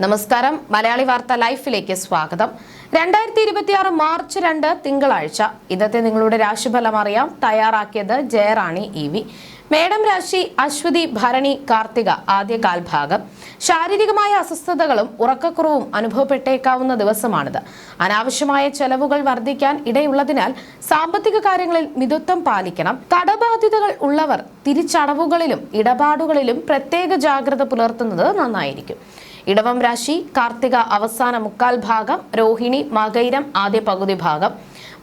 നമസ്കാരം. മലയാളി വാർത്ത ലൈഫിലേക്ക് സ്വാഗതം. 2026 മാർച്ച് 2 തിങ്കളാഴ്ച. ഇന്നത്തെ നിങ്ങളുടെ രാശിഫലം അറിയാം. തയ്യാറാക്കിയത് ജയറാണി EV. മേടം രാശി അശ്വതി ഭരണി കാർത്തിക ആദ്യ കാൽഭാഗം. ശാരീരികമായ അസ്വസ്ഥതകളും ഉറക്കക്കുറവും അനുഭവപ്പെട്ടേക്കാവുന്ന ദിവസമാണിത്. അനാവശ്യമായ ചെലവുകൾ വർദ്ധിക്കാൻ ഇടയുള്ളതിനാൽ സാമ്പത്തിക കാര്യങ്ങളിൽ മിതത്വം പാലിക്കണം. കടബാധ്യതകൾ ഉള്ളവർ തിരിച്ചടവുകളിലും ഇടപാടുകളിലും പ്രത്യേക ജാഗ്രത പുലർത്തുന്നത് നന്നായിരിക്കും. ഇടവം രാശി കാർത്തിക അവസാന മുക്കാൽ ഭാഗം, രോഹിണി മകയിരം ആദ്യ പകുതി ഭാഗം.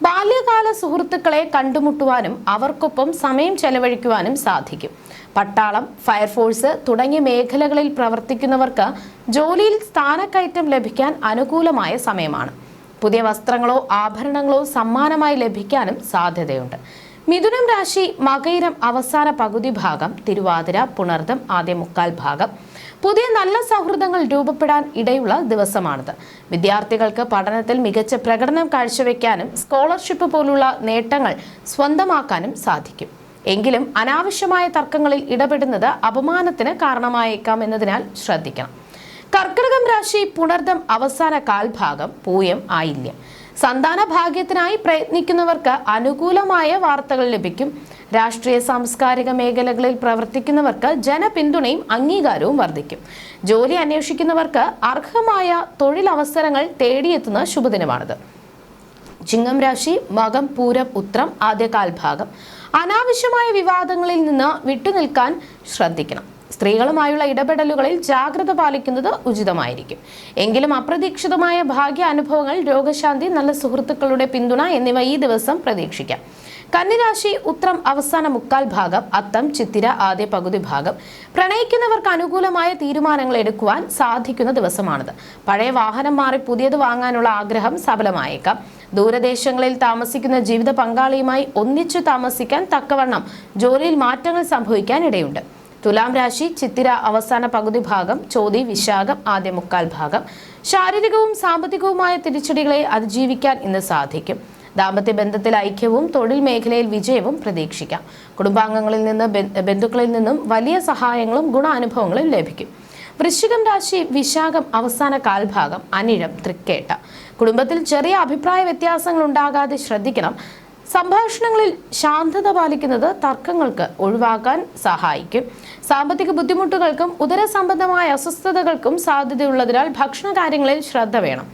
ബാല്യകാല സുഹൃത്തുക്കളെ കണ്ടുമുട്ടുവാനും അവർക്കൊപ്പം സമയം ചെലവഴിക്കുവാനും സാധിക്കും. പട്ടാളം, ഫയർഫോഴ്സ് തുടങ്ങിയ മേഖലകളിൽ പ്രവർത്തിക്കുന്നവർക്ക് ജോലിയിൽ സ്ഥാനക്കയറ്റം ലഭിക്കാൻ അനുകൂലമായ സമയമാണ്. പുതിയ വസ്ത്രങ്ങളോ ആഭരണങ്ങളോ സമ്മാനമായി ലഭിക്കാനും സാധ്യതയുണ്ട്. മിഥുനം രാശി മകയിരം അവസാന പകുതി ഭാഗം, തിരുവാതിര പുണർദം ആദ്യ മുക്കാൽ ഭാഗം. പുതിയ നല്ല സൗഹൃദങ്ങൾ രൂപപ്പെടാൻ ഇടയുള്ള ദിവസമാണിത്. വിദ്യാർത്ഥികൾക്ക് പഠനത്തിൽ മികച്ച പ്രകടനം കാഴ്ചവെക്കാനും സ്കോളർഷിപ്പ് പോലുള്ള നേട്ടങ്ങൾ സ്വന്തമാക്കാനും സാധിക്കും. എങ്കിലും അനാവശ്യമായ തർക്കങ്ങളിൽ ഇടപെടുന്നത് അപമാനത്തിന് കാരണമായേക്കാം എന്നതിനാൽ ശ്രദ്ധിക്കണം. കർക്കിടകം രാശി പുണർദം അവസാന കാൽഭാഗം, പൂയം ആയില്യം. സന്താന ഭാഗ്യത്തിനായി പ്രയത്നിക്കുന്നവർക്ക് അനുകൂലമായ വാർത്തകൾ ലഭിക്കും. രാഷ്ട്രീയ സാംസ്കാരിക മേഖലകളിൽ പ്രവർത്തിക്കുന്നവർക്ക് ജനപിന്തുണയും അംഗീകാരവും വർദ്ധിക്കും. ജോലി അന്വേഷിക്കുന്നവർക്ക് അർഹമായ തൊഴിലവസരങ്ങൾ തേടിയെത്തുന്ന ശുഭദിനമാണിത്. ചിങ്ങം രാശി മകം പൂരം ഉത്രം ആദ്യ കാൽഭാഗം. അനാവശ്യമായ വിവാദങ്ങളിൽ നിന്ന് വിട്ടുനിൽക്കാൻ ശ്രദ്ധിക്കണം. സ്ത്രീകളുമായുള്ള ഇടപെടലുകളിൽ ജാഗ്രത പാലിക്കുന്നത് ഉചിതമായിരിക്കും. എങ്കിലും അപ്രതീക്ഷിതമായ ഭാഗ്യ അനുഭവങ്ങൾ, രോഗശാന്തി, നല്ല സുഹൃത്തുക്കളുടെ പിന്തുണ എന്നിവ ഈ ദിവസം പ്രതീക്ഷിക്കാം. കന്നിരാശി ഉത്രം അവസാന മുക്കാൽ ഭാഗം, അത്തം ചിത്തിര ആദ്യ പകുതി ഭാഗം. പ്രണയിക്കുന്നവർക്ക് അനുകൂലമായ തീരുമാനങ്ങൾ എടുക്കുവാൻ സാധിക്കുന്ന ദിവസമാണിത്. പഴയ വാഹനം മാറി പുതിയത് വാങ്ങാനുള്ള ആഗ്രഹം സഫലമായേക്കാം. ദൂരദേശങ്ങളിൽ താമസിക്കുന്ന ജീവിത പങ്കാളിയുമായി ഒന്നിച്ചു താമസിക്കാൻ തക്കവണ്ണം ജോലിയിൽ മാറ്റങ്ങൾ സംഭവിക്കാൻ ഇടയുണ്ട്. തുലാം രാശി ചിത്തിര അവസാന പകുതി ഭാഗം, ചോതി വിശാഖം ആദ്യ മുക്കാൽ ഭാഗം. ശാരീരികവും സാമ്പത്തികവുമായ തിരിച്ചടികളെ അതിജീവിക്കാൻ ഇന്ന് സാധിക്കും. ദാമ്പത്യ ബന്ധത്തിൽ ഐക്യവും തൊഴിൽ മേഖലയിൽ വിജയവും പ്രതീക്ഷിക്കാം. കുടുംബാംഗങ്ങളിൽ നിന്ന് ബന്ധുക്കളിൽ നിന്നും വലിയ സഹായങ്ങളും ഗുണാനുഭവങ്ങളും ലഭിക്കും. വൃശ്ചികം രാശി വിശാഖം അവസാന കാൽഭാഗം, അനിഴം തൃക്കേട്ട. കുടുംബത്തിൽ ചെറിയ അഭിപ്രായ വ്യത്യാസങ്ങൾ ഉണ്ടാകാതെ ശ്രദ്ധിക്കണം. സംഭാഷണങ്ങളിൽ ശാന്തത പാലിക്കുന്നത് തർക്കങ്ങൾക്ക് ഒഴിവാക്കാൻ സഹായിക്കും. സാമ്പത്തിക ബുദ്ധിമുട്ടുകൾക്കും ഉദര സംബന്ധമായ അസ്വസ്ഥതകൾക്കും സാധ്യതയുള്ളതിനാൽ ഭക്ഷണ കാര്യങ്ങളിൽ ശ്രദ്ധ വേണം.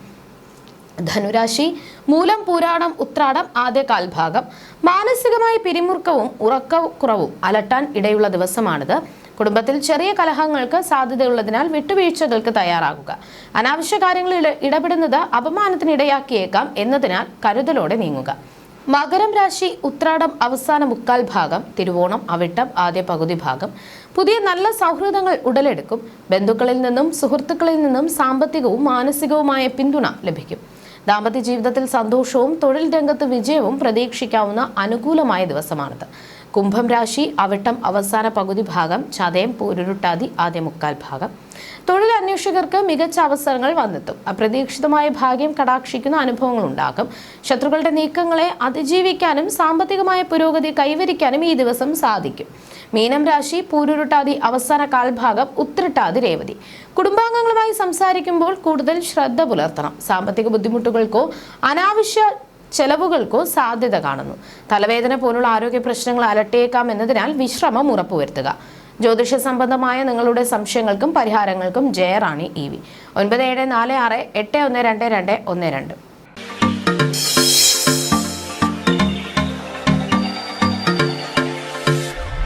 ധനുരാശി മൂലം പൂരാടം ഉത്രാടം ആദ്യ കാൽഭാഗം. മാനസികമായ പിരിമുറുക്കവും ഉറക്കക്കുറവും അലട്ടാൻ ഇടയുള്ള ദിവസമാണിത്. കുടുംബത്തിൽ ചെറിയ കലഹങ്ങൾക്ക് സാധ്യതയുള്ളതിനാൽ വിട്ടുവീഴ്ചകൾക്ക് തയ്യാറാകുക. അനാവശ്യ കാര്യങ്ങളിൽ ഇടപെടുന്നത് അപമാനത്തിന് ഇടയാക്കിയേക്കാം എന്നതിനാൽ കരുതലോടെ നീങ്ങുക. മകരം രാശി ഉത്രാടം അവസാന മുക്കാൽ ഭാഗം, തിരുവോണം അവിട്ടം ആദ്യ പകുതി ഭാഗം. പുതിയ നല്ല സൗഹൃദങ്ങൾ ഉടലെടുക്കും. ബന്ധുക്കളിൽ നിന്നും സുഹൃത്തുക്കളിൽ നിന്നും സാമ്പത്തികവും മാനസികവുമായ പിന്തുണ ലഭിക്കും. ദാമ്പത്യ ജീവിതത്തിൽ സന്തോഷവും തൊഴിൽ രംഗത്ത് വിജയവും പ്രതീക്ഷിക്കാവുന്ന അനുകൂലമായ ദിവസമാണിത്. കുംഭം രാശി അവിട്ടം അവസാന പകുതി ഭാഗം, ചതയം പൂരുരുട്ടാതി ആദ്യ മുക്കാൽ ഭാഗം. തൊഴിൽ അന്വേഷകർക്ക് മികച്ച അവസരങ്ങൾ വന്നെത്തും. അപ്രതീക്ഷിതമായ ഭാഗ്യം കടാക്ഷിക്കുന്ന അനുഭവങ്ങൾ ഉണ്ടാകും. ശത്രുക്കളുടെ നീക്കങ്ങളെ അതിജീവിക്കാനും സാമ്പത്തികമായ പുരോഗതി കൈവരിക്കാനും ഈ ദിവസം സാധിക്കും. മീനം രാശി പൂരുരുട്ടാതി അവസാന കാൽഭാഗം, ഉത്രട്ടാതി രേവതി. കുടുംബാംഗങ്ങളുമായി സംസാരിക്കുമ്പോൾ കൂടുതൽ ശ്രദ്ധ പുലർത്തണം. സാമ്പത്തിക ബുദ്ധിമുട്ടുകൾക്കോ അനാവശ്യ ചെലവുകൾക്കോ സാധ്യത കാണുന്നു. തലവേദന പോലുള്ള ആരോഗ്യ പ്രശ്നങ്ങൾ അലട്ടിയേക്കാം എന്നതിനാൽ വിശ്രമം ഉറപ്പുവരുത്തുക. ജ്യോതിഷ സംബന്ധമായ നിങ്ങളുടെ സംശയങ്ങൾക്കും പരിഹാരങ്ങൾക്കും ജയറാണി EV 9746812212.